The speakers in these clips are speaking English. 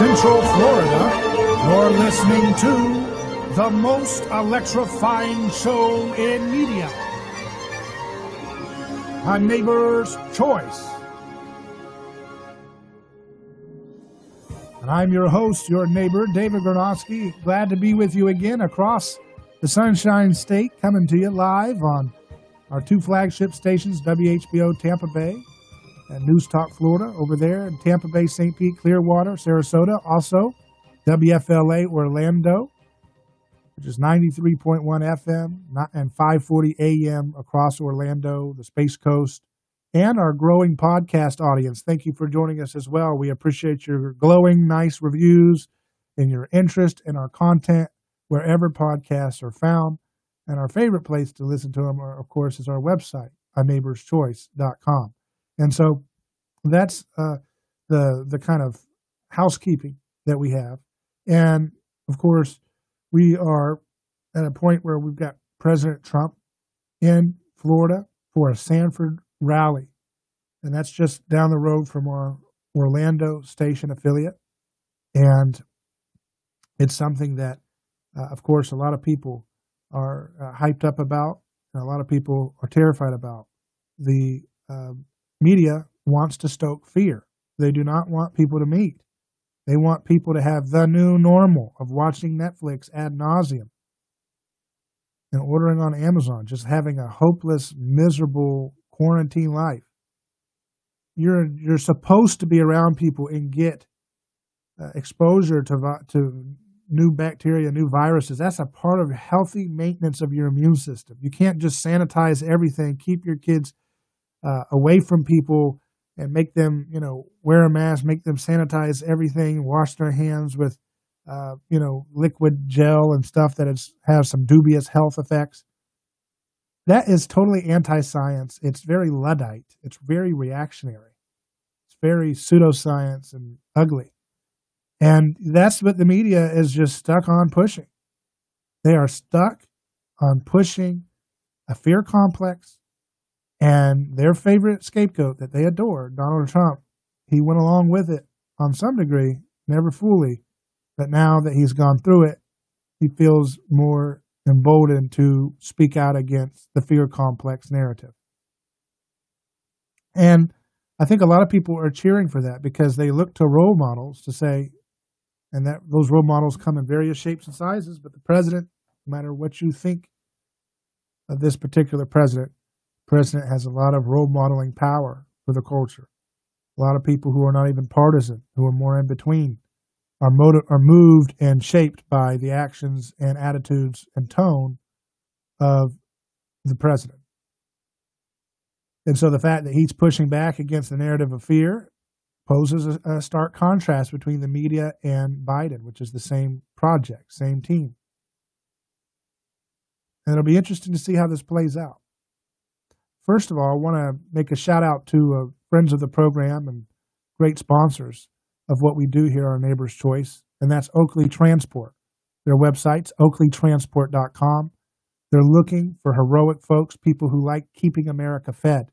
Central Florida, you're listening to the most electrifying show in media, A Neighbor's Choice. And I'm your host, your neighbor, David Gronowski. Glad to be with you again across the Sunshine State, coming to you live on our two flagship stations, WHBO Tampa Bay and News Talk Florida over there in Tampa Bay, St. Pete, Clearwater, Sarasota. Also, WFLA Orlando, which is 93.1 FM and 540 AM across Orlando, the Space Coast, and our growing podcast audience. Thank you for joining us as well. We appreciate your glowing, nice reviews and your interest in our content wherever podcasts are found. And our favorite place to listen to them, of course, is our website, aneighborschoice.com. And so that's the kind of housekeeping that we have. And, of course, we are at a point where we've got President Trump in Florida for a Sanford rally. And that's just down the road from our Orlando station affiliate. And it's something that, of course, a lot of people are hyped up about, and a lot of people are terrified about. The media wants to stoke fear. They do not want people to meet. They want people to have the new normal of watching Netflix ad nauseum and ordering on Amazon, just having a hopeless, miserable quarantine life. You're supposed to be around people and get exposure to new bacteria, new viruses. That's a part of healthy maintenance of your immune system. You can't just sanitize everything, keep your kids away from people and make them, wear a mask, make them sanitize everything, wash their hands with, liquid gel and stuff that has some dubious health effects. That is totally anti-science. It's very Luddite. It's very reactionary. It's very pseudoscience and ugly. And that's what the media is just stuck on pushing. They are stuck on pushing a fear complex. And their favorite scapegoat that they adore, Donald Trump, he went along with it on some degree, never fully. But now that he's gone through it, he feels more emboldened to speak out against the fear complex narrative. And I think a lot of people are cheering for that because they look to role models to say, and that those role models come in various shapes and sizes, but the president, no matter what you think of this particular president has a lot of role modeling power for the culture. A lot of people who are not even partisan, who are more in between, are moved and shaped by the actions and attitudes and tone of the president. And so the fact that he's pushing back against the narrative of fear poses a stark contrast between the media and Biden, which is the same project, same team. And it'll be interesting to see how this plays out. First of all, I want to make a shout out to friends of the program and great sponsors of what we do here on Neighbor's Choice, and that's Oakley Transport. Their website's oakleytransport.com. They're looking for heroic folks, people who like keeping America fed.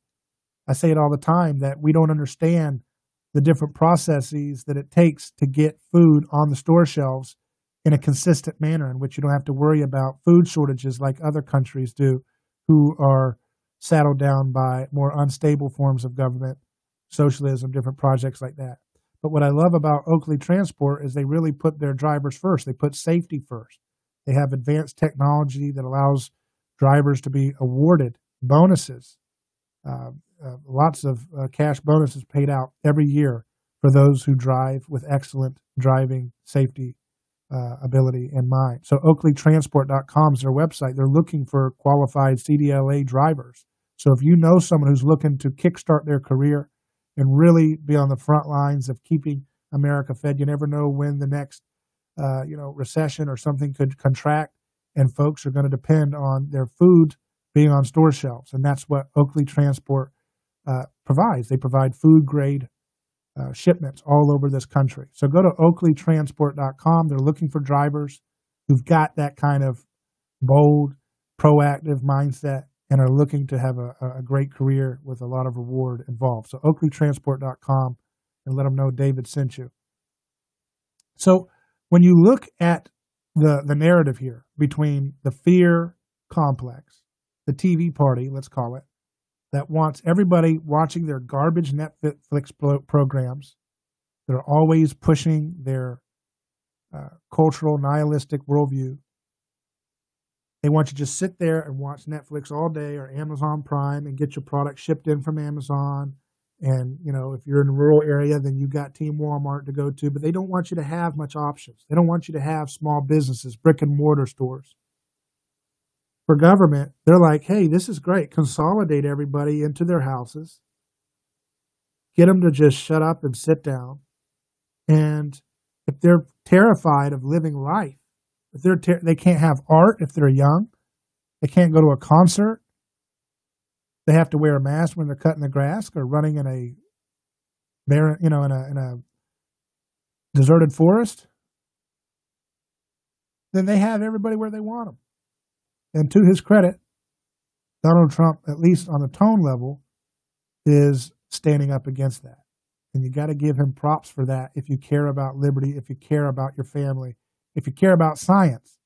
I say it all the time that we don't understand the different processes that it takes to get food on the store shelves in a consistent manner in which you don't have to worry about food shortages like other countries do who are saddled down by more unstable forms of government, socialism, different projects like that. But what I love about Oakley Transport is they really put their drivers first. They put safety first. They have advanced technology that allows drivers to be awarded bonuses, lots of cash bonuses paid out every year for those who drive with excellent driving safety ability in mind. So oakleytransport.com is their website. They're looking for qualified CDLA drivers. So if you know someone who's looking to kickstart their career and really be on the front lines of keeping America fed, you never know when the next recession or something could contract, and folks are going to depend on their food being on store shelves. And that's what Oakley Transport provides. They provide food grade shipments all over this country. So go to oakleytransport.com. They're looking for drivers who've got that kind of bold, proactive mindset and are looking to have a great career with a lot of reward involved. So oakleytransport.com, and let them know David sent you. So when you look at the narrative here between the fear complex, the TV party, let's call it, that wants everybody watching their garbage Netflix programs, that are always pushing their cultural nihilistic worldview. They want you to just sit there and watch Netflix all day or Amazon Prime and get your product shipped in from Amazon. And, you know, if you're in a rural area, then you got Team Walmart to go to. But they don't want you to have much options. They don't want you to have small businesses, brick and mortar stores. For government, they're like, hey, this is great. Consolidate everybody into their houses. Get them to just shut up and sit down. And if they're terrified of living life, if they can't have art if they're young, they can't go to a concert, they have to wear a mask when they're cutting the grass or running in a barren, in a deserted forest, then they have everybody where they want them. And to his credit, Donald Trump, at least on the tone level, is standing up against that. And you got to give him props for that if you care about liberty, if you care about your family, if you care about science.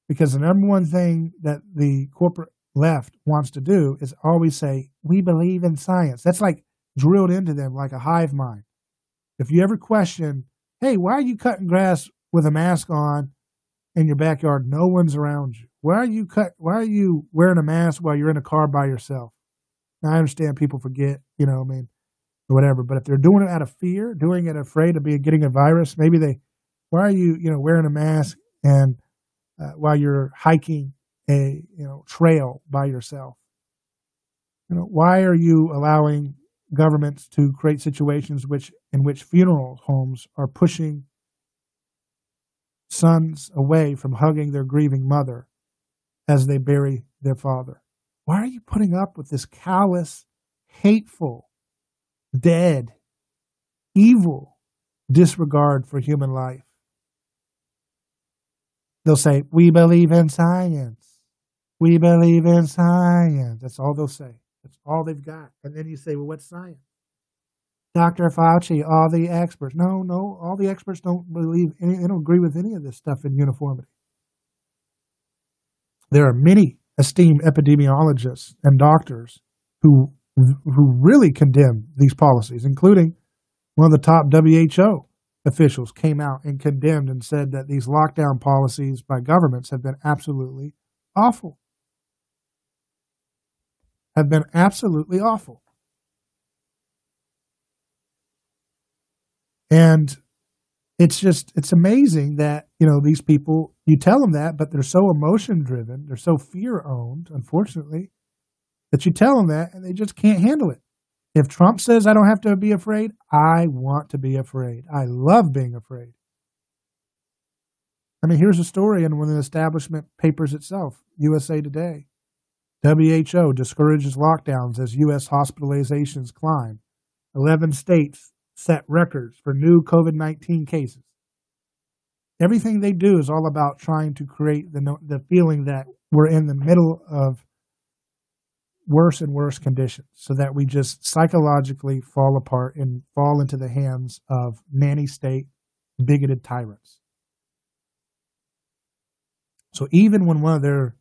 Because the number one thing that the corporate left wants to do is always say, we believe in science. That's like drilled into them like a hive mind. If you ever question, hey, why are you cutting grass with a mask on in your backyard? No one's around you. Why are you wearing a mask while you're in a car by yourself? Now, I understand people forget, or whatever. But if they're doing it out of fear, doing it afraid of getting a virus, why are you, wearing a mask and while you're hiking a, trail by yourself? Why are you allowing governments to create situations in which funeral homes are pushing sons away from hugging their grieving mother as they bury their father? Why are you putting up with this callous, hateful, dead, evil disregard for human life? They'll say, we believe in science. We believe in science. That's all they'll say. That's all they've got. And then you say, well, what's science? Dr. Fauci, all the experts. No, all the experts don't they don't agree with any of this stuff in uniformity. There are many esteemed epidemiologists and doctors who really condemn these policies, including one of the top WHO officials came out and condemned and said that these lockdown policies by governments have been absolutely awful. Have been absolutely awful. And it's amazing that, these people, you tell them that, but they're so emotion driven, they're so fear owned, unfortunately, that you tell them that and they just can't handle it. If Trump says I don't have to be afraid, I want to be afraid. I love being afraid. Here's a story in one of the establishment papers itself, USA Today. WHO discourages lockdowns as U.S. hospitalizations climb. 11 states set records for new COVID-19 cases. Everything they do is all about trying to create the feeling that we're in the middle of worse and worse conditions so that we just psychologically fall apart and fall into the hands of nanny state bigoted tyrants. So even when one of their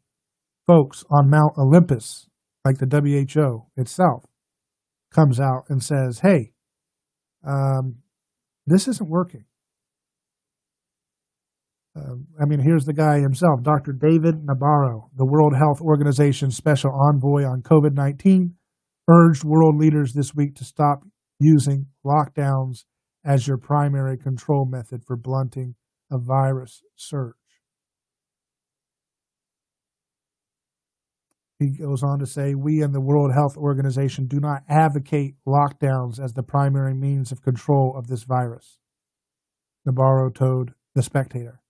folks on Mount Olympus, like the WHO itself, comes out and says, hey, this isn't working. Here's the guy himself, Dr. David Nabarro, the World Health Organization's special envoy on COVID-19, urged world leaders this week to stop using lockdowns as your primary control method for blunting a virus surge. He goes on to say, we in the World Health Organization do not advocate lockdowns as the primary means of control of this virus, Nabarro told The Spectator.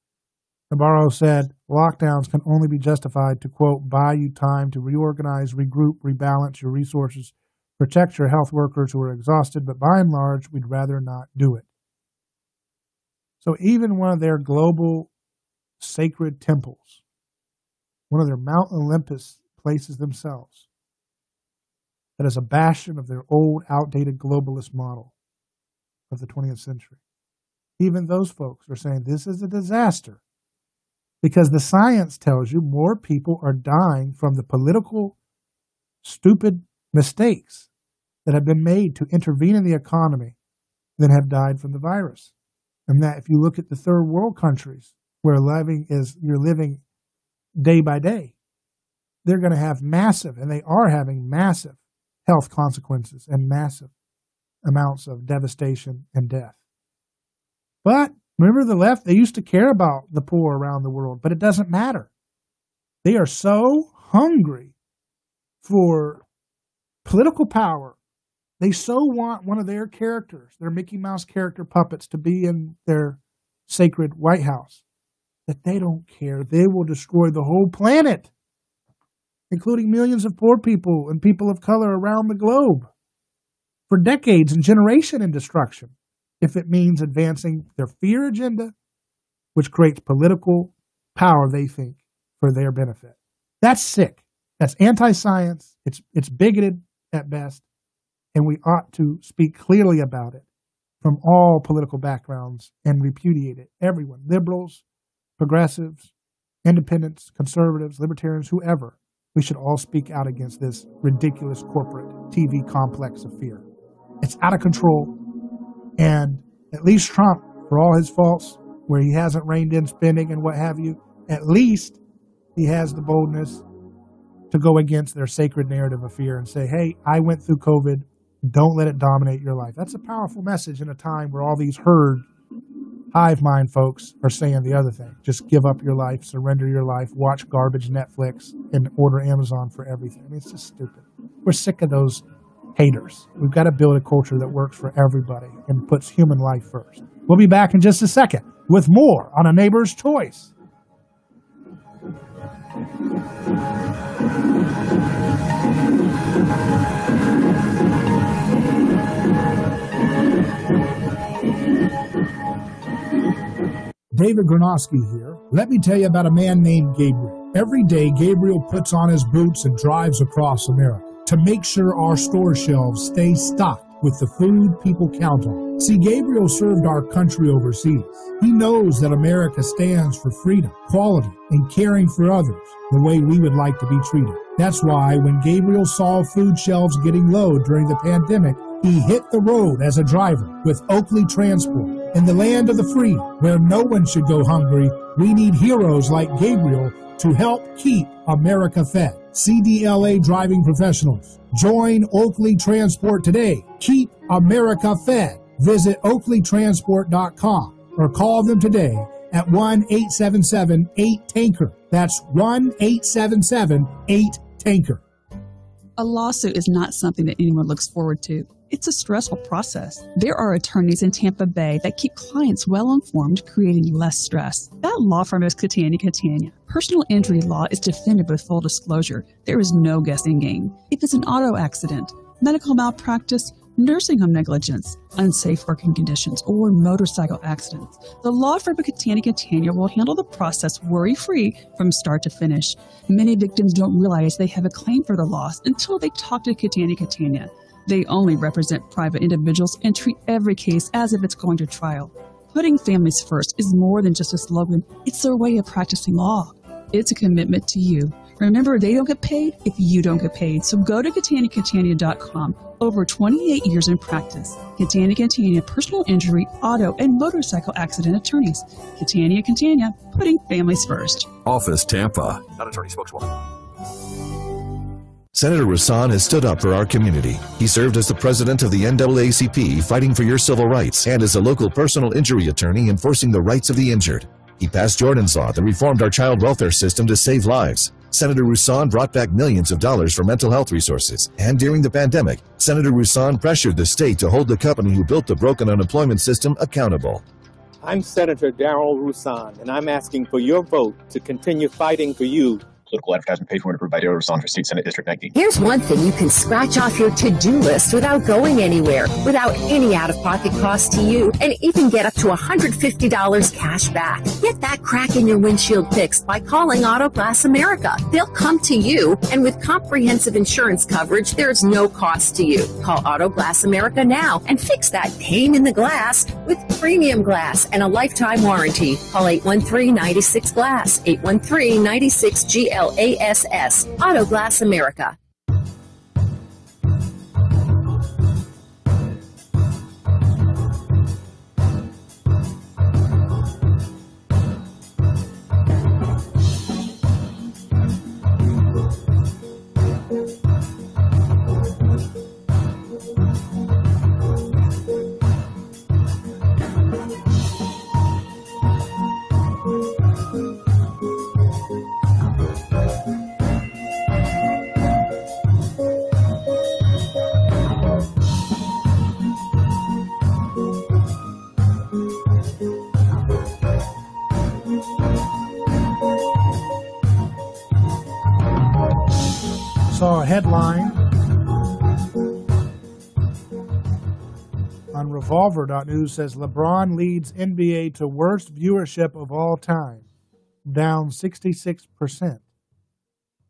Nabarro said, lockdowns can only be justified to, quote, buy you time to reorganize, regroup, rebalance your resources, protect your health workers who are exhausted, but by and large, we'd rather not do it. So even one of their global sacred temples, one of their Mount Olympus places themselves, that is a bastion of their old, outdated globalist model of the 20th century, Even those folks are saying this is a disaster because the science tells you more people are dying from the political stupid mistakes that have been made to intervene in the economy than have died from the virus. And that if you look at the third world countries where you're living day by day, they're going to have massive, and they are having massive health consequences and massive amounts of devastation and death. But remember the left, they used to care about the poor around the world, but it doesn't matter. They are so hungry for political power. They so want one of their characters, their Mickey Mouse character puppets, to be in their sacred White House, that they don't care. They will destroy the whole planet, including millions of poor people and people of color around the globe, for decades and generation in destruction, if it means advancing their fear agenda, which creates political power, they think, for their benefit. That's sick. That's anti-science. It's bigoted at best, and we ought to speak clearly about it from all political backgrounds and repudiate it. Everyone, liberals, progressives, independents, conservatives, libertarians, whoever, we should all speak out against this ridiculous corporate TV complex of fear. It's out of control, and at least Trump, for all his faults, where he hasn't reined in spending and what have you, at least he has the boldness to go against their sacred narrative of fear and say, hey, I went through COVID. Don't let it dominate your life. That's a powerful message in a time where all these herd hive mind folks are saying the other thing. Just give up your life, surrender your life, watch garbage Netflix, and order Amazon for everything. I mean, it's just stupid. We're sick of those haters. We've got to build a culture that works for everybody and puts human life first. We'll be back in just a second with more on A Neighbor's Choice. David Granosky here. Let me tell you about a man named Gabriel. Every day, Gabriel puts on his boots and drives across America to make sure our store shelves stay stocked with the food people count on. See, Gabriel served our country overseas. He knows that America stands for freedom, quality, and caring for others the way we would like to be treated. That's why when Gabriel saw food shelves getting low during the pandemic, he hit the road as a driver with Oakley Transport. In the land of the free, where no one should go hungry, we need heroes like Gabriel to help keep America fed. CDLA driving professionals, join Oakley Transport today. Keep America fed. Visit oakleytransport.com or call them today at 1-877-8-TANKER. That's 1-877-8-TANKER. A lawsuit is not something that anyone looks forward to. It's a stressful process. There are attorneys in Tampa Bay that keep clients well-informed, creating less stress. That law firm is Catania. Personal injury law is defended with full disclosure. There is no guessing game. If it's an auto accident, medical malpractice, nursing home negligence, unsafe working conditions, or motorcycle accidents, the law firm of Catania will handle the process worry-free from start to finish. Many victims don't realize they have a claim for the loss until they talk to Catania. They only represent private individuals and treat every case as if it's going to trial. Putting families first is more than just a slogan. It's their way of practicing law. It's a commitment to you. Remember, they don't get paid if you don't get paid. So go to Catania.com. Over 28 years in practice. Catania, personal injury, auto, and motorcycle accident attorneys. Catania, putting families first. Office Tampa. Not attorney spokeswoman. Senator Rasan has stood up for our community. He served as the president of the NAACP, fighting for your civil rights, and as a local personal injury attorney enforcing the rights of the injured. He passed Jordan's Law that reformed our child welfare system to save lives. Senator Rasan brought back millions of dollars for mental health resources. And during the pandemic, Senator Rasan pressured the state to hold the company who built the broken unemployment system accountable. I'm Senator Darrell Rasan, and I'm asking for your vote to continue fighting for you Political advertisement paid for and approved by Daryl Sanford, State Senate District 19. Here's one thing you can scratch off your to-do list without going anywhere, without any out-of-pocket cost to you, and even get up to $150 cash back. Get that crack in your windshield fixed by calling Auto Glass America. They'll come to you, and with comprehensive insurance coverage, there's no cost to you. Call Auto Glass America now and fix that pane in the glass with premium glass and a lifetime warranty. Call 813-96-GLASS, 813-96-GLASS. Auto Glass America. Saw a headline on Revolver.news says LeBron leads NBA to worst viewership of all time, down 66%,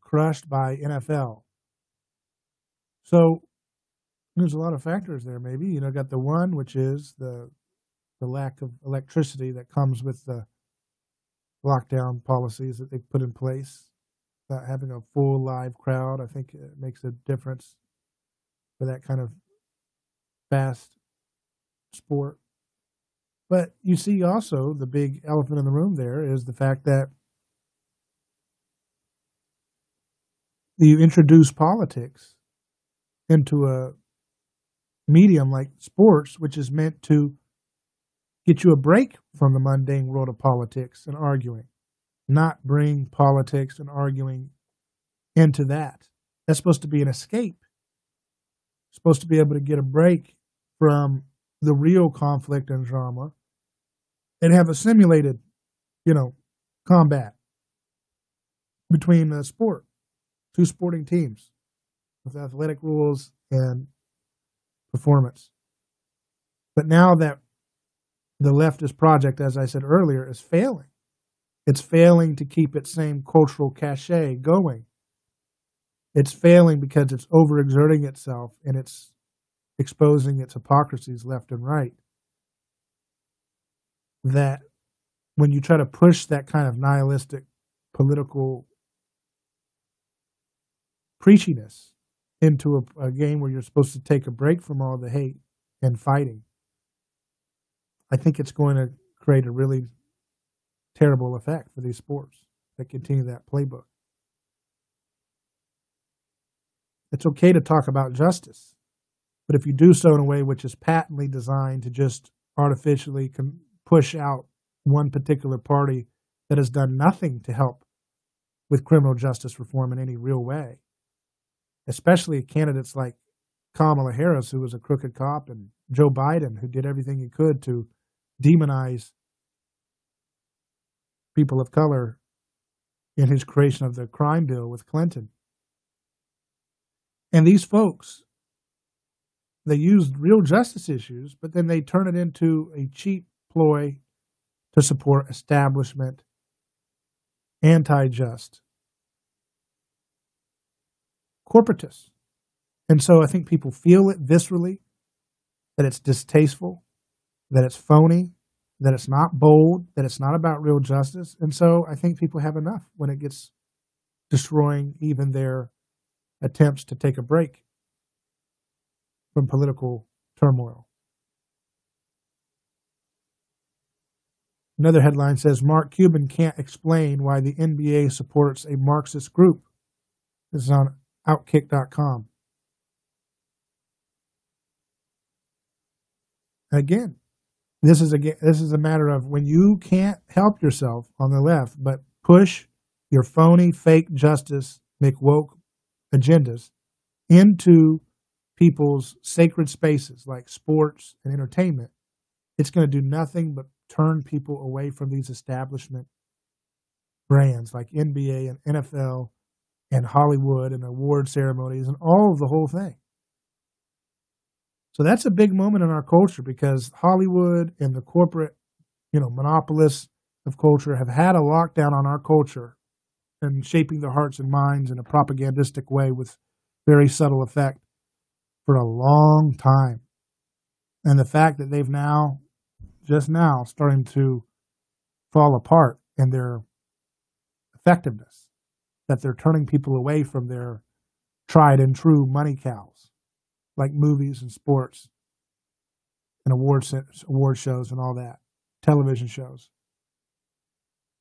crushed by NFL. So there's a lot of factors there. Maybe got the one, which is the lack of electricity that comes with the lockdown policies that they put in place. Not having a full live crowd, I think it makes a difference for that kind of fast sport. But you see also the big elephant in the room there is the fact that you introduce politics into a medium like sports, which is meant to get you a break from the mundane world of politics and arguing. Not bring politics and arguing into that. That's supposed to be an escape. Supposed to be able to get a break from the real conflict and drama and have a simulated, combat between the sport, two sporting teams with athletic rules and performance. But now that the leftist project, as I said earlier, is failing, it's failing to keep its same cultural cachet going. It's failing because it's overexerting itself and it's exposing its hypocrisies left and right. That when you try to push that kind of nihilistic political preachiness into a game where you're supposed to take a break from all the hate and fighting, I think it's going to create a really terrible effect for these sports that continue that playbook. It's okay to talk about justice, but if you do so in a way which is patently designed to just artificially push out one particular party that has done nothing to help with criminal justice reform in any real way, especially candidates like Kamala Harris, who was a crooked cop, and Joe Biden, who did everything he could to demonize people of color in his creation of the crime bill with Clinton. And these folks, they used real justice issues, but then they turn it into a cheap ploy to support establishment, anti-just corporatists. And so I think people feel it viscerally, that it's distasteful, that it's phony, that it's not bold, that it's not about real justice. And so I think people have enough when it gets destroying even their attempts to take a break from political turmoil. Another headline says, Mark Cuban can't explain why the NBA supports a Marxist group. This is on Outkick.com. Again, this is a matter of when you can't help yourself on the left, but push your phony, fake justice, McWoke agendas into people's sacred spaces like sports and entertainment, it's going to do nothing but turn people away from these establishment brands like NBA and NFL and Hollywood and award ceremonies and all of the whole thing. So that's a big moment in our culture because Hollywood and the corporate, monopolists of culture have had a lockdown on our culture and shaping their hearts and minds in a propagandistic way with very subtle effect for a long time. And the fact that they've just now, starting to fall apart in their effectiveness, that they're turning people away from their tried and true money cows, like movies and sports and award shows and all that, television shows.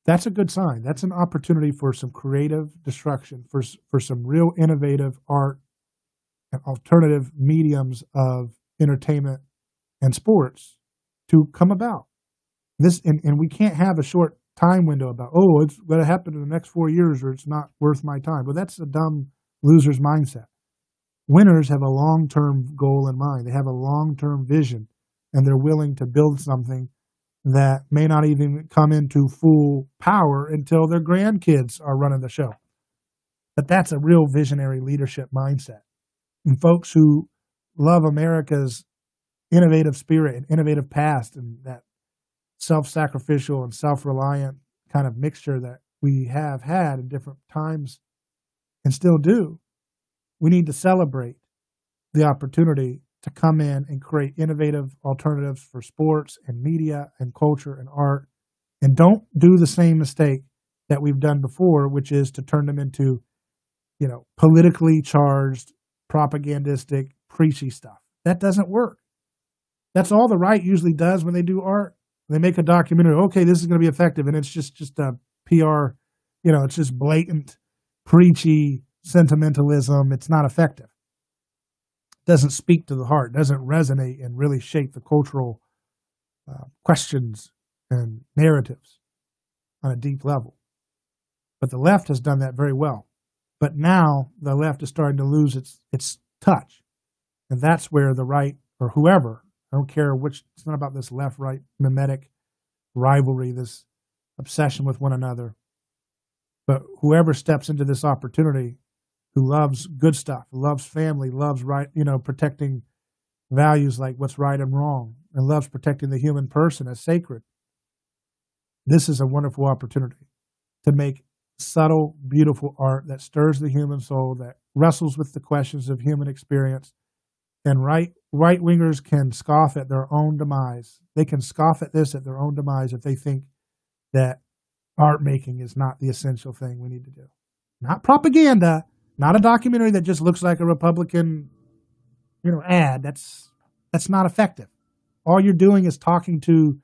That's a good sign. That's an opportunity for some creative destruction, for some real innovative art and alternative mediums of entertainment and sports to come about. And we can't have a short time window about, it's going to happen in the next 4 years or it's not worth my time. Well, that's a dumb loser's mindset. Winners have a long-term goal in mind. They have a long-term vision, and they're willing to build something that may not even come into full power until their grandkids are running the show. But that's a real visionary leadership mindset. And folks who love America's innovative spirit and innovative past and that self-sacrificial and self-reliant kind of mixture that we have had in different times and still do, we need to celebrate the opportunity to come in and create innovative alternatives for sports and media and culture and art. And don't do the same mistake that we've done before, which is to turn them into, politically charged, propagandistic, preachy stuff. That doesn't work. That's all the right usually does when they do art. They make a documentary, okay, this is going to be effective, and it's just a PR, it's just blatant, preachy sentimentalism. It's not effective. It doesn't speak to the heart, doesn't resonate and really shape the cultural questions and narratives on a deep level. But the left has done that very well. But now the left is starting to lose its touch. And that's where the right, or whoever, I don't care which, it's not about this left-right mimetic rivalry, this obsession with one another. But whoever steps into this opportunity, who loves good stuff, loves family, loves protecting values like what's right and wrong, and loves protecting the human person as sacred, this is a wonderful opportunity to make subtle, beautiful art that stirs the human soul, that wrestles with the questions of human experience. And right-wingers can scoff at their own demise. They can scoff at this at their own demise if they think that art making is not the essential thing we need to do. Not propaganda, not a documentary that just looks like a Republican, ad. That's not effective. All you're doing is talking to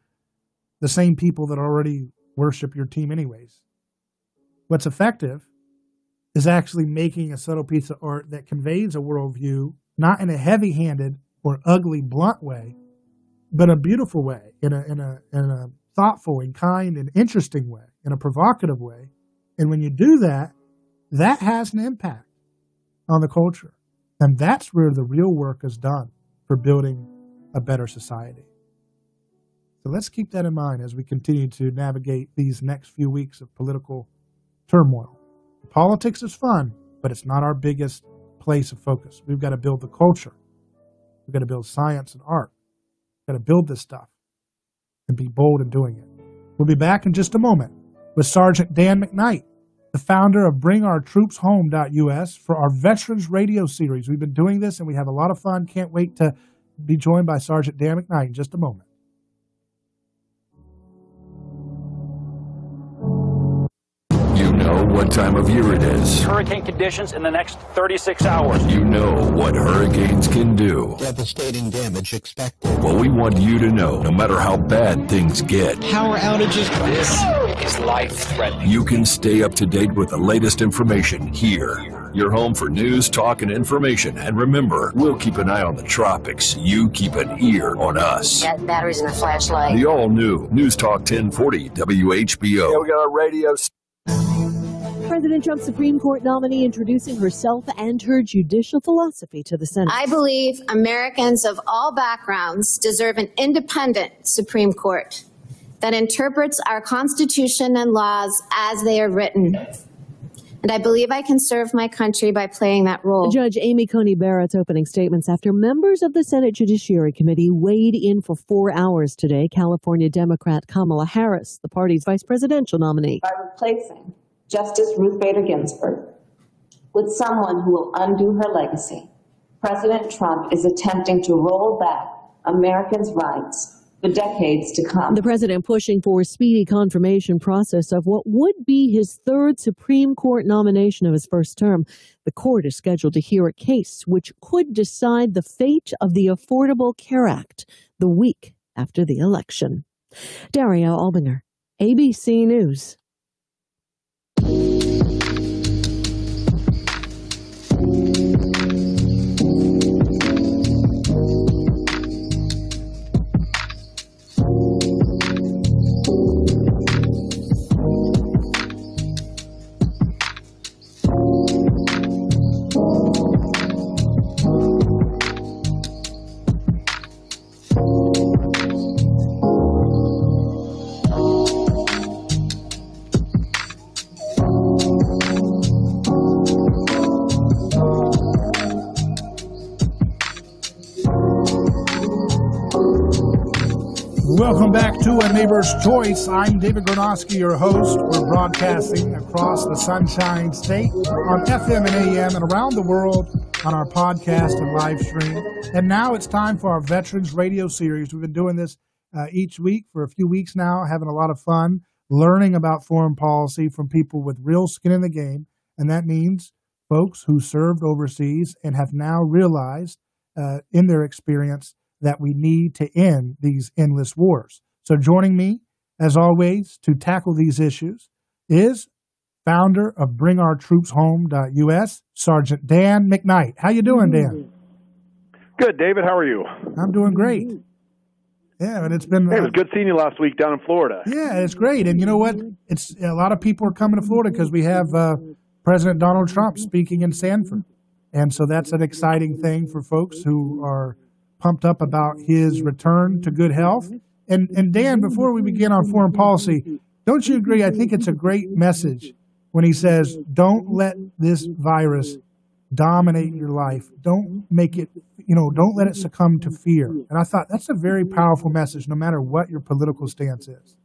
the same people that already worship your team anyways. What's effective is actually making a subtle piece of art that conveys a worldview, not in a heavy-handed or ugly, blunt way, but a beautiful way, in a thoughtful and kind and interesting way, in a provocative way. And when you do that, that has an impact on the culture. And that's where the real work is done for building a better society. So let's keep that in mind as we continue to navigate these next few weeks of political turmoil. Politics is fun, but it's not our biggest place of focus. We've got to build the culture. We've got to build science and art. We've got to build this stuff and be bold in doing it. We'll be back in just a moment with Sergeant Dan McKnight, the founder of BringOurTroopsHome.us, for our Veterans Radio series. We've been doing this and we have a lot of fun. Can't wait to be joined by Sergeant Dan McKnight in just a moment. You know what time of year it is. Hurricane conditions in the next 36 hours. You know what hurricanes can do. Devastating damage expected. Well, we want you to know, no matter how bad things get, Power outages. This is life-threatening. you can stay up to date with the latest information here. Your home for news, talk, and information. And remember, we'll keep an eye on the tropics. You keep an ear on us. Got batteries in a flashlight. The all-new News Talk 1040 WHBO. Yeah, we got our radio. President Trump's Supreme Court nominee introducing herself and her judicial philosophy to the Senate. I believe Americans of all backgrounds deserve an independent Supreme Court that interprets our Constitution and laws as they are written. And I believe I can serve my country by playing that role. Judge Amy Coney Barrett's opening statements after members of the Senate Judiciary Committee weighed in for 4 hours today. California Democrat Kamala Harris, the party's vice presidential nominee. By replacing Justice Ruth Bader Ginsburg with someone who will undo her legacy, President Trump is attempting to roll back Americans' rights for decades to come. The president pushing for a speedy confirmation process of what would be his third Supreme Court nomination of his first term. The court is scheduled to hear a case which could decide the fate of the Affordable Care Act the week after the election. Daria Albinger, ABC News. Welcome back to A Neighbor's Choice. I'm David Gronowski, your host. We're broadcasting across the Sunshine State on FM and AM and around the world on our podcast and live stream. And now it's time for our Veterans Radio Series. We've been doing this each week for a few weeks now, having a lot of fun, learning about foreign policy from people with real skin in the game. And that means folks who served overseas and have now realized in their experience that we need to end these endless wars. So joining me, as always, to tackle these issues is founder of BringOurTroopsHome.us, Sergeant Dan McKnight. How you doing, Dan? Good, David. How are you? I'm doing great. Yeah, and it's been... Hey, it was good seeing you last week down in Florida. Yeah, it's great. And you know what? It's a lot of people are coming to Florida because we have President Donald Trump speaking in Sanford. And so that's an exciting thing for folks who are pumped up about his return to good health. And Dan, before we begin on foreign policy, don't you agree? I think it's a great message when he says, don't let this virus dominate your life. Don't make it, don't let it succumb to fear. And I thought that's a very powerful message, no matter what your political stance is.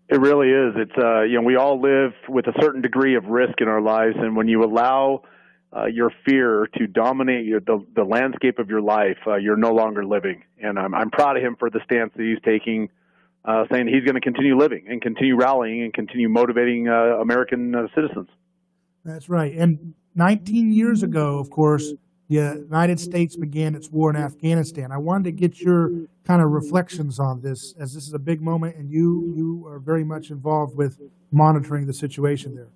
It really is. It's, we all live with a certain degree of risk in our lives. And when you allow your fear to dominate the landscape of your life, you're no longer living. And I'm proud of him for the stance that he's taking, saying he's going to continue living and continue rallying and continue motivating American citizens. That's right. And 19 years ago, of course, the United States began its war in Afghanistan. I wanted to get your kind of reflections on this, as this is a big moment, and you are very much involved with monitoring the situation there.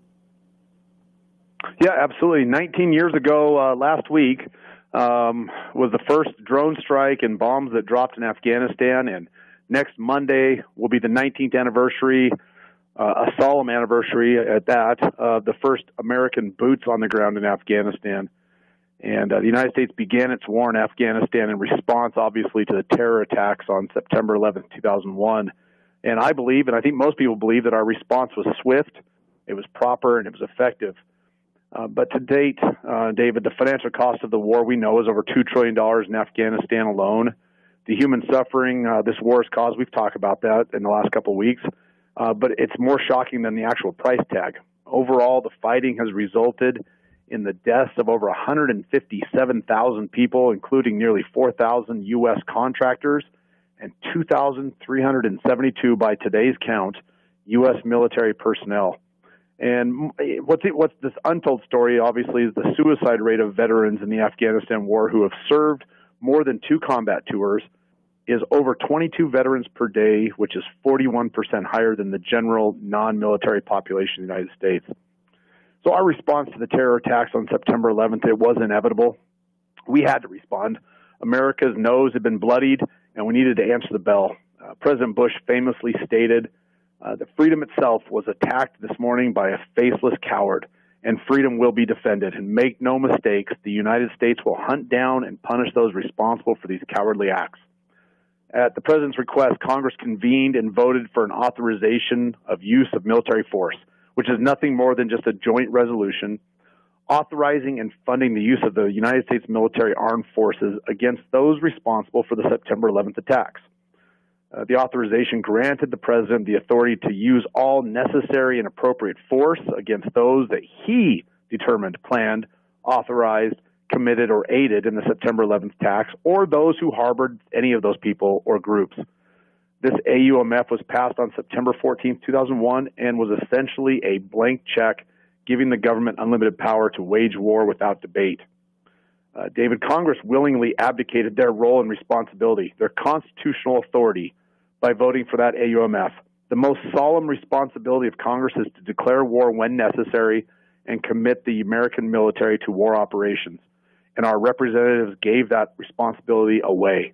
Yeah, absolutely. 19 years ago, last week, was the first drone strike and bombs that dropped in Afghanistan. And next Monday will be the 19th anniversary, a solemn anniversary at that, of the first American boots on the ground in Afghanistan. And the United States began its war in Afghanistan in response, obviously, to the terror attacks on September 11th, 2001. And I believe, and I think most people believe, that our response was swift, it was proper, and it was effective. But to date, David, the financial cost of the war we know is over $2 trillion in Afghanistan alone. The human suffering this war has caused, we've talked about that in the last couple of weeks, but it's more shocking than the actual price tag. Overall, the fighting has resulted in the deaths of over 157,000 people, including nearly 4,000 U.S. contractors and 2,372, by today's count, U.S. military personnel. And what's this untold story, obviously, is the suicide rate of veterans in the Afghanistan war who have served more than 2 combat tours is over 22 veterans per day, which is 41% higher than the general non-military population of the United States. So our response to the terror attacks on September 11th, it was inevitable. We had to respond. America's nose had been bloodied, and we needed to answer the bell. President Bush famously stated, that freedom itself was attacked this morning by a faceless coward, and freedom will be defended. And make no mistakes, the United States will hunt down and punish those responsible for these cowardly acts. At the President's request, Congress convened and voted for an authorization of use of military force, which is nothing more than just a joint resolution authorizing and funding the use of the United States military armed forces against those responsible for the September 11th attacks. The authorization granted the President the authority to use all necessary and appropriate force against those that he determined, planned, authorized, committed, or aided in the September 11th attacks, or those who harbored any of those people or groups. This AUMF was passed on September 14, 2001, and was essentially a blank check giving the government unlimited power to wage war without debate. David, Congress willingly abdicated their role and responsibility, their constitutional authority, by voting for that AUMF. The most solemn responsibility of Congress is to declare war when necessary and commit the American military to war operations. And our representatives gave that responsibility away.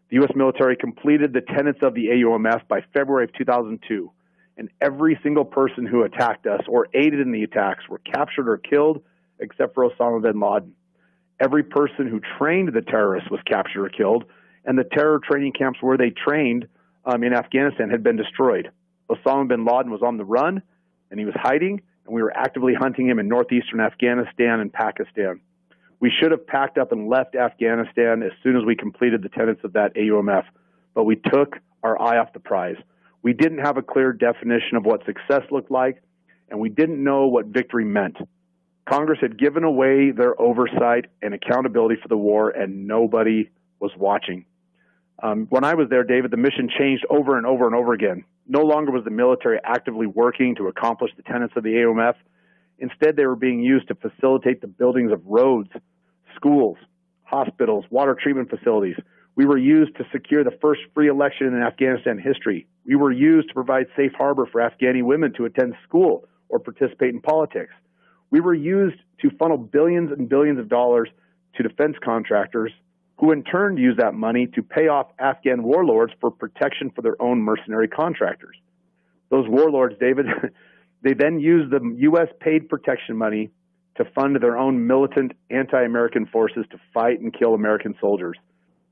The U.S. military completed the tenets of the AUMF by February of 2002, and every single person who attacked us or aided in the attacks were captured or killed, except for Osama bin Laden. Every person who trained the terrorists was captured or killed, and the terror training camps where they trained in Afghanistan had been destroyed. Osama bin Laden was on the run, and he was hiding, and we were actively hunting him in northeastern Afghanistan and Pakistan. We should have packed up and left Afghanistan as soon as we completed the tenets of that AUMF, but we took our eye off the prize. We didn't have a clear definition of what success looked like, and we didn't know what victory meant. Congress had given away their oversight and accountability for the war, and nobody was watching. When I was there, David, the mission changed over and over and over again. No longer was the military actively working to accomplish the tenets of the AUMF. Instead, they were being used to facilitate the buildings of roads, schools, hospitals, water treatment facilities. We were used to secure the first free election in Afghanistan history. We were used to provide safe harbor for Afghani women to attend school or participate in politics. We were used to funnel billions and billions of dollars to defense contractors, who in turn used that money to pay off Afghan warlords for protection for their own mercenary contractors. Those warlords, David, they then used the U.S. paid protection money to fund their own militant anti-American forces to fight and kill American soldiers.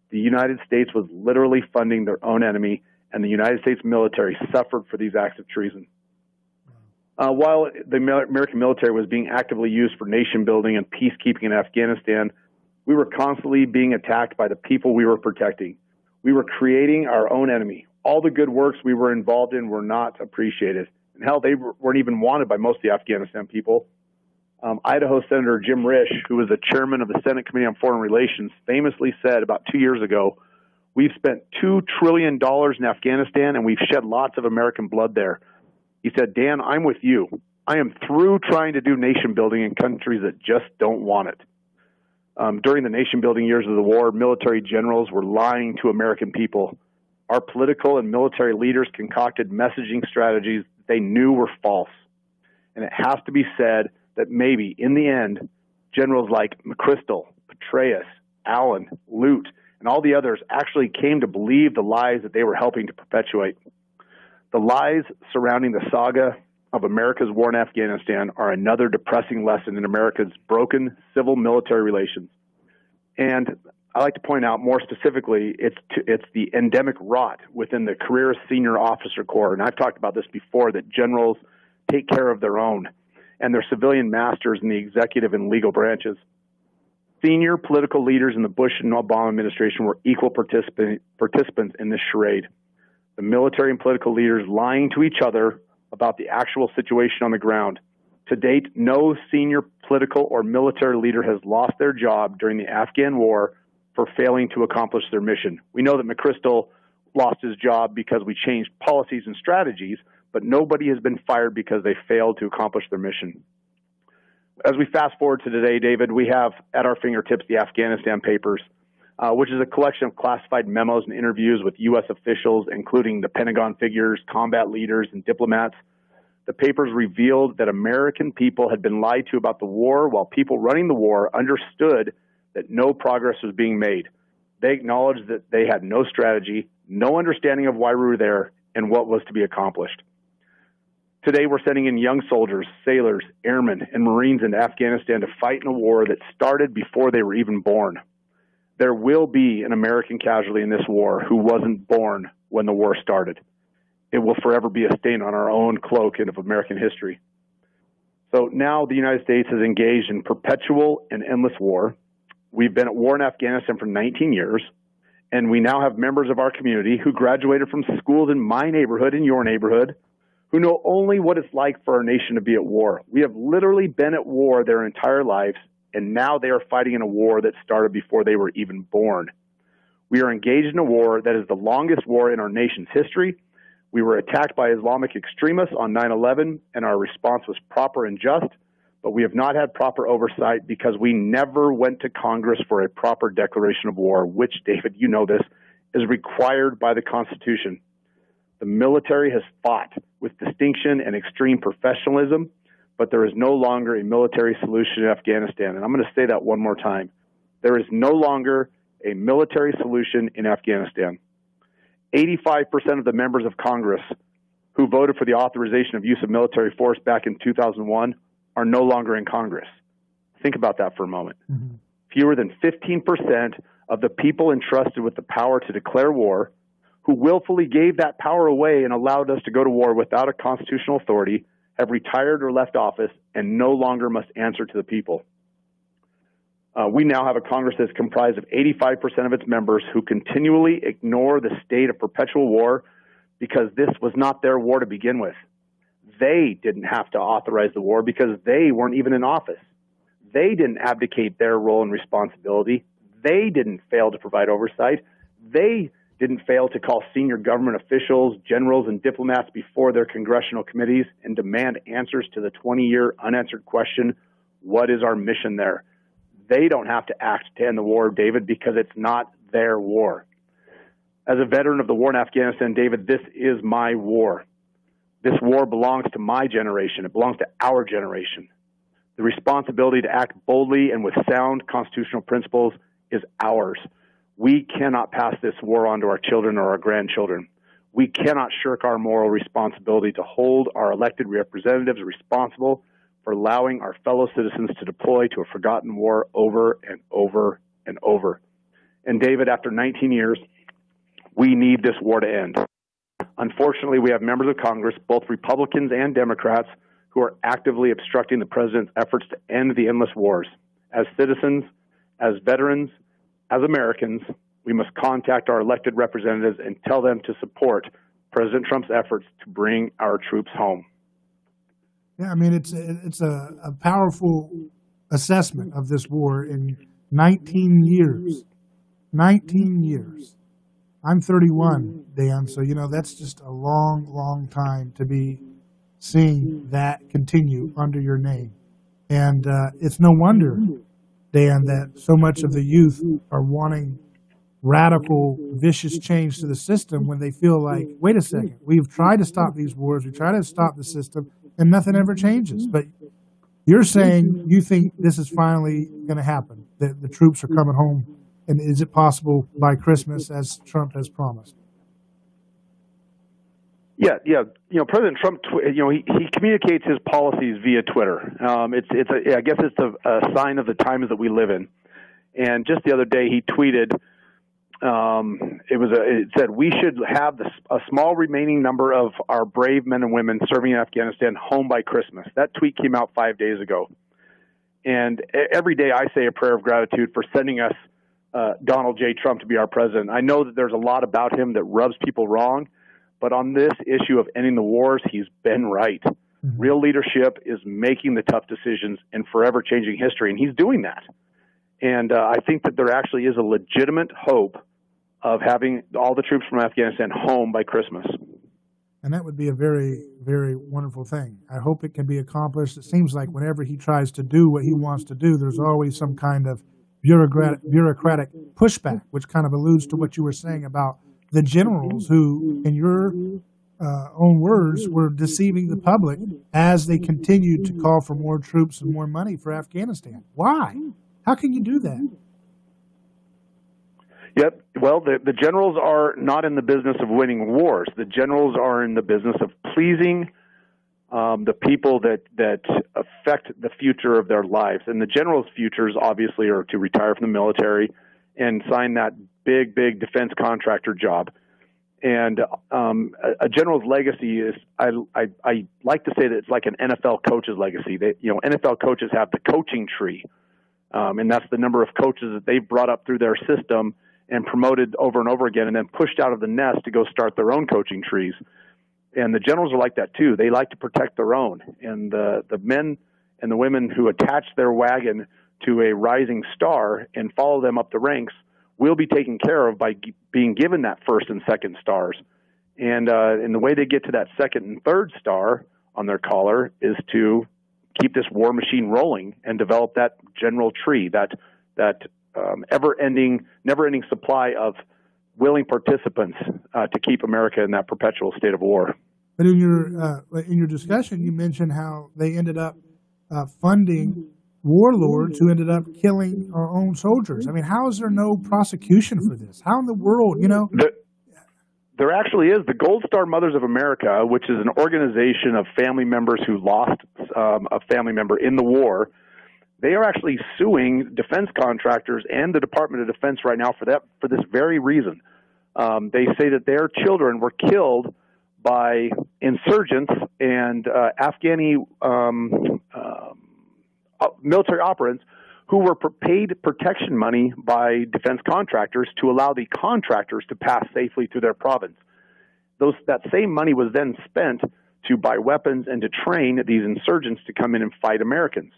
The United States was literally funding their own enemy, and the United States military suffered for these acts of treason. While the American military was being actively used for nation building and peacekeeping in Afghanistan, we were constantly being attacked by the people we were protecting. We were creating our own enemy. All the good works we were involved in were not appreciated. And hell, they weren't even wanted by most of the Afghanistan people. Idaho Senator Jim Risch, who was the chairman of the Senate Committee on Foreign Relations, famously said about 2 years ago, "We've spent $2 trillion in Afghanistan, and we've shed lots of American blood there." He said, "Dan, I'm with you. I am through trying to do nation building in countries that just don't want it." During the nation-building years of the war, military generals were lying to American people. Our political and military leaders concocted messaging strategies they knew were false. And it has to be said that maybe, in the end, generals like McChrystal, Petraeus, Allen, Lute, and all the others actually came to believe the lies that they were helping to perpetuate. The lies surrounding the saga of America's war in Afghanistan are another depressing lesson in America's broken civil-military relations. And I like to point out more specifically, it's the endemic rot within the career senior officer corps. And I've talked about this before, that generals take care of their own and their civilian masters in the executive and legal branches. Senior political leaders in the Bush and Obama administration were equal participants in this charade. The military and political leaders lying to each other about the actual situation on the ground. To date, no senior political or military leader has lost their job during the Afghan war for failing to accomplish their mission. We know that McChrystal lost his job because we changed policies and strategies, but nobody has been fired because they failed to accomplish their mission. As we fast forward to today, David, we have at our fingertips the Afghanistan Papers, which is a collection of classified memos and interviews with U.S. officials, including the Pentagon figures, combat leaders, and diplomats. The papers revealed that American people had been lied to about the war, while people running the war understood that no progress was being made. They acknowledged that they had no strategy, no understanding of why we were there, and what was to be accomplished. Today, we're sending in young soldiers, sailors, airmen, and Marines into Afghanistan to fight in a war that started before they were even born. there will be an American casualty in this war who wasn't born when the war started. It will forever be a stain on our own cloak of American history. So now the United States is engaged in perpetual and endless war. We've been at war in Afghanistan for 19 years, and we now have members of our community who graduated from schools in my neighborhood, in your neighborhood, who know only what it's like for our nation to be at war. We have literally been at war their entire lives, and now they are fighting in a war that started before they were even born. We are engaged in a war that is the longest war in our nation's history. We were attacked by Islamic extremists on 9/11, and our response was proper and just, but we have not had proper oversight because we never went to Congress for a proper declaration of war, which, David, you know this, is required by the Constitution. The military has fought with distinction and extreme professionalism, but there is no longer a military solution in Afghanistan. And I'm going to say that one more time. There is no longer a military solution in Afghanistan. 85% of the members of Congress who voted for the authorization of use of military force back in 2001 are no longer in Congress. Think about that for a moment. Mm-hmm. Fewer than 15% of the people entrusted with the power to declare war, who willfully gave that power away and allowed us to go to war without a constitutional authority, have retired or left office and no longer must answer to the people. We now have a Congress that's comprised of 85% of its members who continually ignore the state of perpetual war because this was not their war to begin with. They didn't have to authorize the war because they weren't even in office. They didn't abdicate their role and responsibility. They didn't fail to provide oversight. They didn't fail to call senior government officials, generals, and diplomats before their congressional committees and demand answers to the 20-year unanswered question, what is our mission there? They don't have to act to end the war, David, because it's not their war. As a veteran of the war in Afghanistan, David, this is my war. This war belongs to my generation. It belongs to our generation. The responsibility to act boldly and with sound constitutional principles is ours. We cannot pass this war on to our children or our grandchildren. We cannot shirk our moral responsibility to hold our elected representatives responsible for allowing our fellow citizens to deploy to a forgotten war over and over and over. And David, after 19 years, we need this war to end. Unfortunately, we have members of Congress, both Republicans and Democrats, who are actively obstructing the president's efforts to end the endless wars. As citizens, as veterans, as Americans, we must contact our elected representatives and tell them to support President Trump's efforts to bring our troops home. Yeah, I mean, it's a powerful assessment of this war in 19 years. 19 years. I'm 31, Dan, so, that's just a long, long time to be seeing that continue under your name. And it's no wonder, Dan, that so much of the youth are wanting radical, vicious change to the system when they feel like, wait a second, we've tried to stop these wars, we try to stop the system, and nothing ever changes. But you're saying you think this is finally going to happen, that the troops are coming home, and is it possible by Christmas, as Trump has promised? Yeah. President Trump, he communicates his policies via Twitter. I guess it's a sign of the times that we live in. And just the other day, he tweeted, it said, we should have a small remaining number of our brave men and women serving in Afghanistan home by Christmas. That tweet came out 5 days ago. And every day I say a prayer of gratitude for sending us Donald J. Trump to be our president. I know that there's a lot about him that rubs people wrong, but on this issue of ending the wars, he's been right. Mm-hmm. Real leadership is making the tough decisions and forever changing history, and he's doing that. And I think that there actually is a legitimate hope of having all the troops from Afghanistan home by Christmas. And that would be a very, very wonderful thing. I hope it can be accomplished. It seems like whenever he tries to do what he wants to do, there's always some kind of bureaucratic pushback, which kind of alludes to what you were saying about the generals who, in your own words, were deceiving the public as they continued to call for more troops and more money for Afghanistan. Why? How can you do that? Yep. Well, the generals are not in the business of winning wars. The generals are in the business of pleasing the people that affect the future of their lives. And the generals' futures, obviously, are to retire from the military and sign that big defense contractor job. And a general's legacy is, I like to say that it's like an NFL coach's legacy. NFL coaches have the coaching tree, and that's the number of coaches that they've brought up through their system and promoted over and over again, and then pushed out of the nest to go start their own coaching trees. And the generals are like that too. They like to protect their own. And the men and the women who attach their wagon to a rising star and follow them up the ranks will be taken care of by being given that first and second stars. And the way they get to that second and third star on their collar is to keep this war machine rolling and develop that general tree, that never-ending supply of willing participants to keep America in that perpetual state of war. But in your discussion, you mentioned how they ended up funding warlords who ended up killing our own soldiers. I mean, how is there no prosecution for this? How in the world, There actually is. The Gold Star Mothers of America, which is an organization of family members who lost a family member in the war, they are actually suing defense contractors and the Department of Defense right now for this very reason. They say that their children were killed by insurgents and Afghani military operatives who were paid protection money by defense contractors to allow the contractors to pass safely through their province. That same money was then spent to buy weapons and to train these insurgents to come in and fight Americans.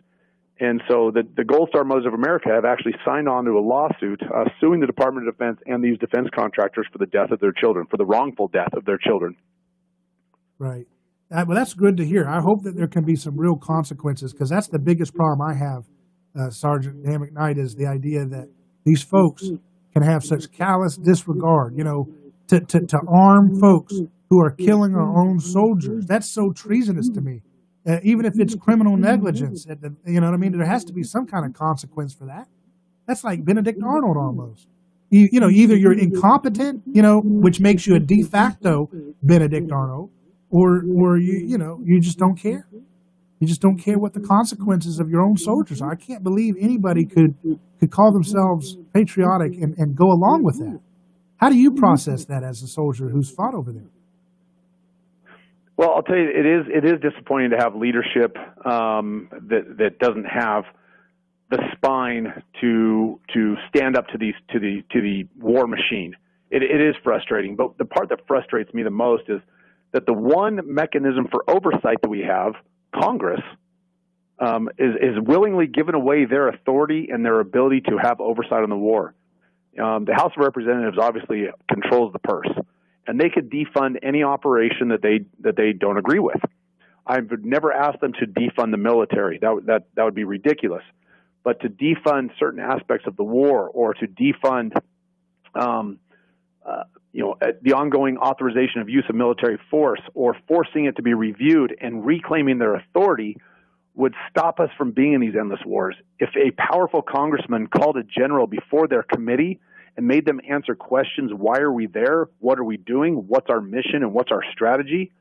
And so the Gold Star Mothers of America have actually signed on to a lawsuit suing the Department of Defense and these defense contractors for the death of their children, for the wrongful death of their children. Right. Well, that's good to hear. I hope that there can be some real consequences, because that's the biggest problem I have, Sergeant Dan McKnight, is the idea that these folks can have such callous disregard, to arm folks who are killing our own soldiers. That's so treasonous to me. Even if it's criminal negligence, you know what I mean? There has to be some kind of consequence for that. That's like Benedict Arnold almost. Either you're incompetent, which makes you a de facto Benedict Arnold, or you just don't care. You just don't care what the consequences of your own soldiers are. I can't believe anybody could call themselves patriotic and go along with that. How do you process that as a soldier who's fought over there? Well, I'll tell you, it is disappointing to have leadership that doesn't have the spine to stand up to the war machine. It is frustrating, but the part that frustrates me the most is that the one mechanism for oversight that we have, Congress, is willingly giving away their authority and their ability to have oversight on the war. The House of Representatives obviously controls the purse, and they could defund any operation that they don't agree with. I would never ask them to defund the military. That would be ridiculous. But to defund certain aspects of the war, or to defund the ongoing authorization of use of military force, or forcing it to be reviewed and reclaiming their authority, would stop us from being in these endless wars. If a powerful congressman called a general before their committee and made them answer questions, why are we there? What are we doing? What's our mission and what's our strategy?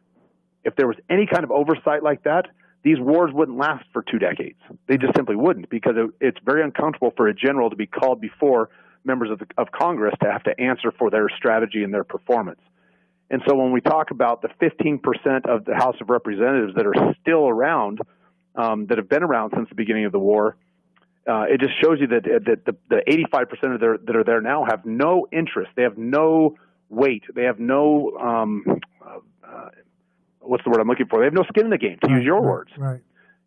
If there was any kind of oversight like that, these wars wouldn't last for 2 decades. They just simply wouldn't, because it's very uncomfortable for a general to be called before members of Congress to have to answer for their strategy and their performance. And so when we talk about the 15% of the House of Representatives that are still around, that have been around since the beginning of the war, it just shows you that the 85% that are there now have no interest. They have no weight. They have no, what's the word I'm looking for? They have no skin in the game, to use your words. Right.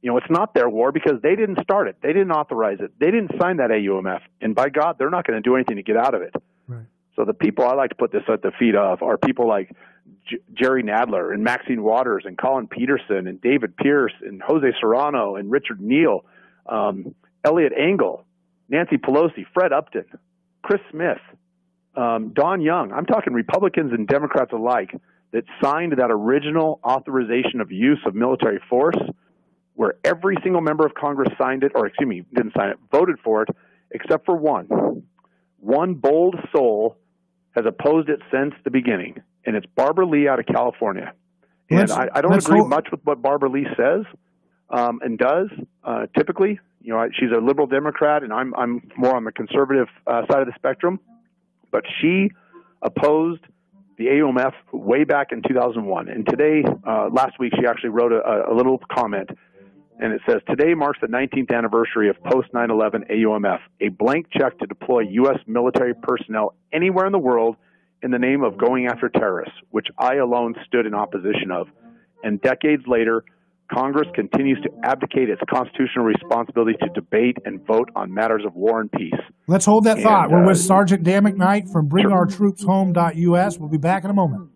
It's not their war because they didn't start it. They didn't authorize it. They didn't sign that AUMF. And by God, they're not going to do anything to get out of it. Right. So the people I like to put this at the feet of are people like Jerry Nadler and Maxine Waters and Colin Peterson and David Pierce and Jose Serrano and Richard Neal, Elliot Engel, Nancy Pelosi, Fred Upton, Chris Smith, Don Young. I'm talking Republicans and Democrats alike that signed that original authorization of use of military force, where every single member of Congress signed it, or didn't sign it, voted for it, except for one. One bold soul has opposed it since the beginning, and it's Barbara Lee out of California. And I don't agree much with what Barbara Lee says and does typically, she's a liberal Democrat, and I'm more on the conservative side of the spectrum. But she opposed the AUMF way back in 2001. And today, last week, she actually wrote a little comment, and it says, "Today marks the 19th anniversary of post-9/11 AUMF, a blank check to deploy U.S. military personnel anywhere in the world in the name of going after terrorists, which I alone stood in opposition of. And decades later, Congress continues to abdicate its constitutional responsibility to debate and vote on matters of war and peace." Let's hold that thought. We're with Sergeant Dan McKnight from BringOurTroopsHome.us. We'll be back in a moment.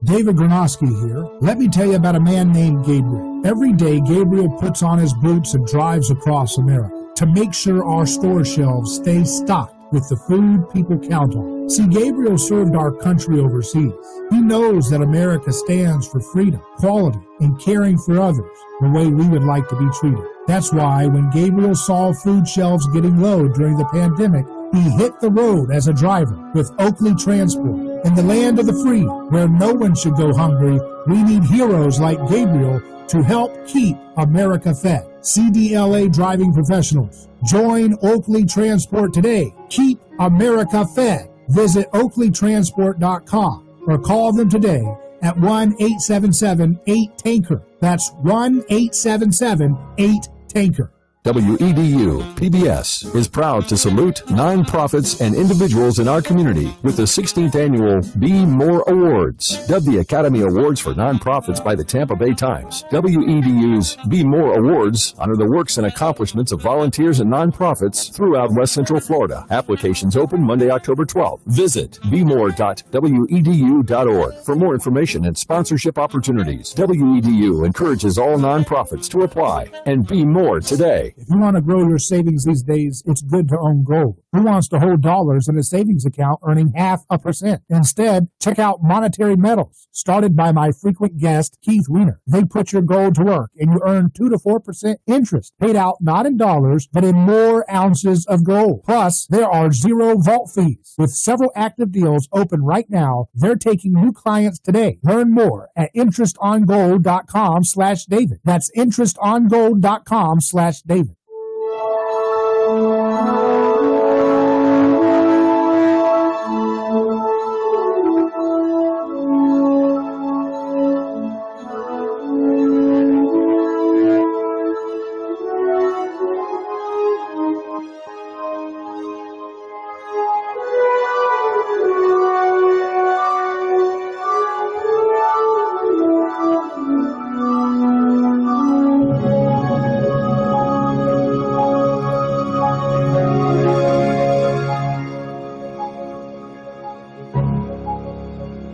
David Granosky here. Let me tell you about a man named Gabriel. Every day, Gabriel puts on his boots and drives across America to make sure our store shelves stay stocked with the food people count on. See, Gabriel served our country overseas. He knows that America stands for freedom, quality, and caring for others the way we would like to be treated. That's why when Gabriel saw food shelves getting low during the pandemic, he hit the road as a driver with Oakley Transport. In the land of the free, where no one should go hungry, we need heroes like Gabriel to help keep America fed. CDLA driving professionals, join Oakley Transport today. Keep America fed. Visit oakleytransport.com or call them today at 1-877-8-TANKER. That's 1-877-8-TANKER. WEDU PBS is proud to salute nonprofits and individuals in our community with the 16th annual Be More Awards, dubbed the Academy Awards for Nonprofits by the Tampa Bay Times. WEDU's Be More Awards honor the works and accomplishments of volunteers and nonprofits throughout West Central Florida. Applications open Monday, October 12th. Visit bemore.wedu.org for more information and sponsorship opportunities. WEDU encourages all nonprofits to apply and be more today. If you want to grow your savings these days, it's good to own gold. Who wants to hold dollars in a savings account earning 0.5%? Instead, check out Monetary Metals, started by my frequent guest, Keith Weiner. They put your gold to work, and you earn 2 to 4% interest, paid out not in dollars, but in more ounces of gold. Plus, there are 0 vault fees. With several active deals open right now, they're taking new clients today. Learn more at interestongold.com/David. That's interestongold.com/David.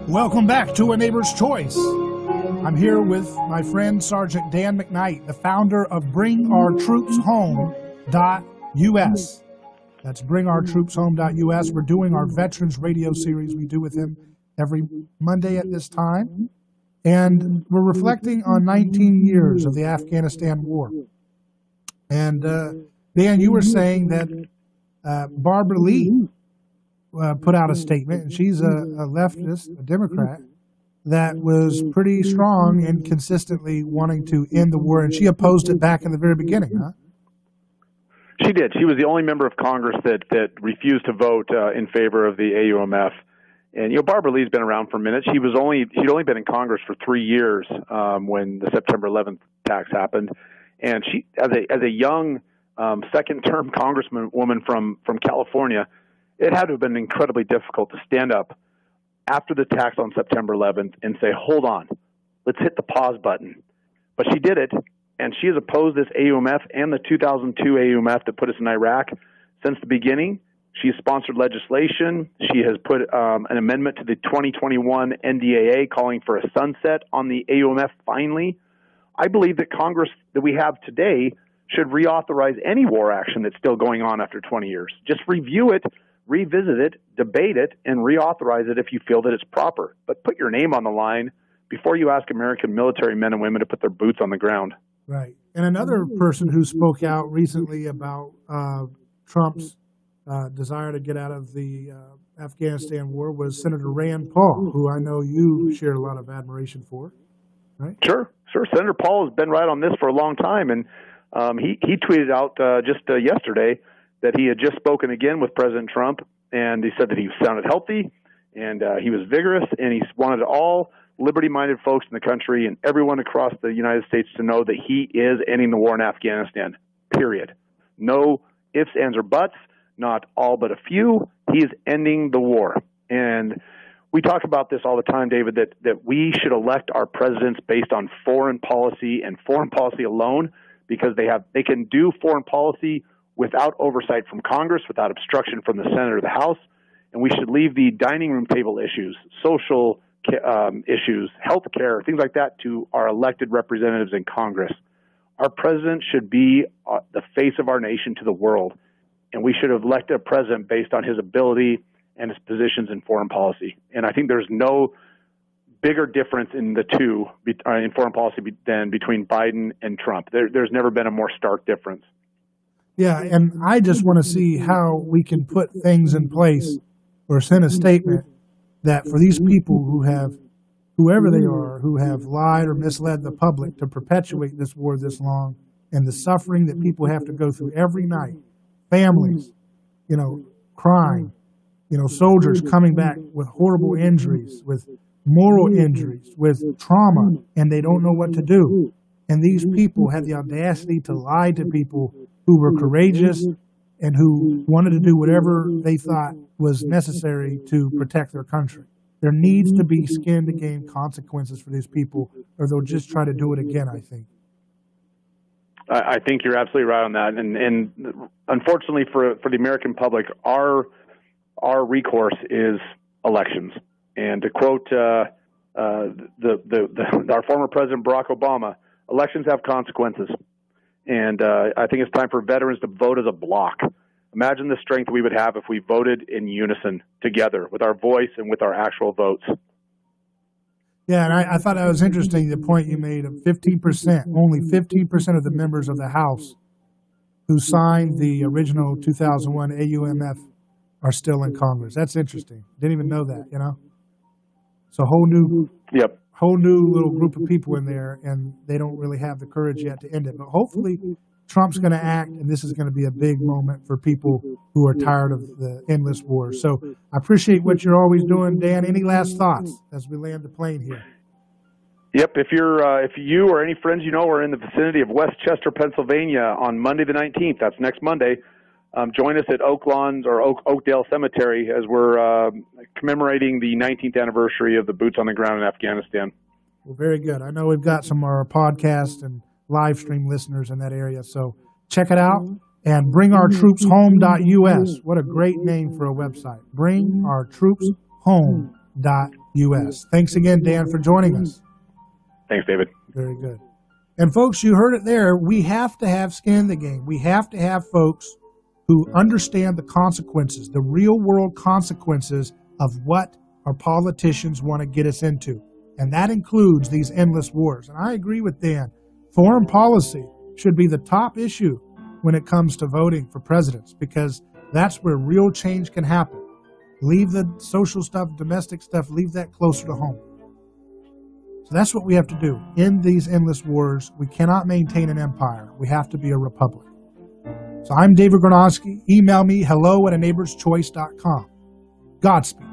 Welcome back to A Neighbor's Choice. I'm here with my friend Sergeant Dan McKnight, the founder of BringOurTroopsHome.us. That's BringOurTroopsHome.us. We're doing our Veterans Radio series we do with him every Monday at this time. And we're reflecting on 19 years of the Afghanistan war. And Dan, you were saying that Barbara Lee put out a statement, and she's a leftist, a Democrat, that was pretty strong and consistently wanting to end the war, and she opposed it back in the very beginning, huh? She did. She was the only member of Congress that refused to vote in favor of the AUMF. And Barbara Lee's been around for a minute. She'd only been in Congress for 3 years when the September 11th attacks happened, and she, as a young second-term congresswoman from California, it had to have been incredibly difficult to stand up after the attacks on September 11th and say, hold on, let's hit the pause button. But she did it, and she has opposed this AUMF and the 2002 AUMF that put us in Iraq since the beginning. She has sponsored legislation. She has put an amendment to the 2021 NDAA calling for a sunset on the AUMF finally. I believe that Congress that we have today should reauthorize any war action that's still going on after 20 years. Just review it, revisit it, debate it, and reauthorize it if you feel that it's proper. But put your name on the line before you ask American military men and women to put their boots on the ground. Right. And another person who spoke out recently about Trump's desire to get out of the Afghanistan war was Senator Rand Paul, who I know you share a lot of admiration for, right? Sure. Senator Paul has been right on this for a long time, and he tweeted out just yesterday that he had just spoken again with President Trump, and he said that he sounded healthy, and he was vigorous, and he wanted all liberty-minded folks in the country and everyone across the United States to know that he is ending the war in Afghanistan, period. No ifs, ands, or buts, not all but a few. He is ending the war. And we talk about this all the time, David, that we should elect our presidents based on foreign policy and foreign policy alone, because they can do foreign policy without oversight from Congress, without obstruction from the Senate or the House. And we should leave the dining room table issues, social issues, health care, things like that to our elected representatives in Congress. Our president should be the face of our nation to the world, and we should have elected a president based on his ability and his positions in foreign policy. And I think there's no bigger difference in the two in foreign policy than between Biden and Trump. There's never been a more stark difference. Yeah, and I just want to see how we can put things in place or send a statement that for these people who have, whoever they are, who have lied or misled the public to perpetuate this war this long, and the suffering that people have to go through every night, families, crying, soldiers coming back with horrible injuries, with moral injuries, with trauma, and they don't know what to do. And these people had the audacity to lie to people who were courageous and who wanted to do whatever they thought was necessary to protect their country. There needs to be skin-to-game consequences for these people, or they'll just try to do it again, I think. I think you're absolutely right on that. And unfortunately for the American public, our recourse is elections. And to quote our former President Barack Obama, elections have consequences. And I think it's time for veterans to vote as a block. Imagine the strength we would have if we voted in unison together with our voice and with our actual votes. Yeah, and I thought that was interesting, the point you made of 15%. Only 15% of the members of the House who signed the original 2001 AUMF are still in Congress. That's interesting. Didn't even know that, It's a whole new little group of people in there, and they don't really have the courage yet to end it. But hopefully Trump's going to act, and this is going to be a big moment for people who are tired of the endless war. So I appreciate what you're always doing, Dan. Any last thoughts as we land the plane here? Yep. If you or any friends are in the vicinity of Westchester, Pennsylvania on Monday the 19th, that's next Monday, join us at Oakdale Cemetery as we're commemorating the 19th anniversary of the boots on the ground in Afghanistan. Well, very good. I know we've got some of our podcast and live stream listeners in that area, so check it out. And bringourtroopshome.us. What a great name for a website. Bringourtroopshome.us. Thanks again, Dan, for joining us. Thanks, David. Very good. And folks, you heard it there. We have to have skin in the game. We have to have folks who understand the consequences, the real world consequences of what our politicians want to get us into. And that includes these endless wars. And I agree with Dan. Foreign policy should be the top issue when it comes to voting for presidents, because that's where real change can happen. Leave the social stuff, domestic stuff, leave that closer to home. So that's what we have to do. In these endless wars, we cannot maintain an empire. We have to be a republic. So I'm David Gronowski. Email me, hello@aneighborschoice.com. Godspeed.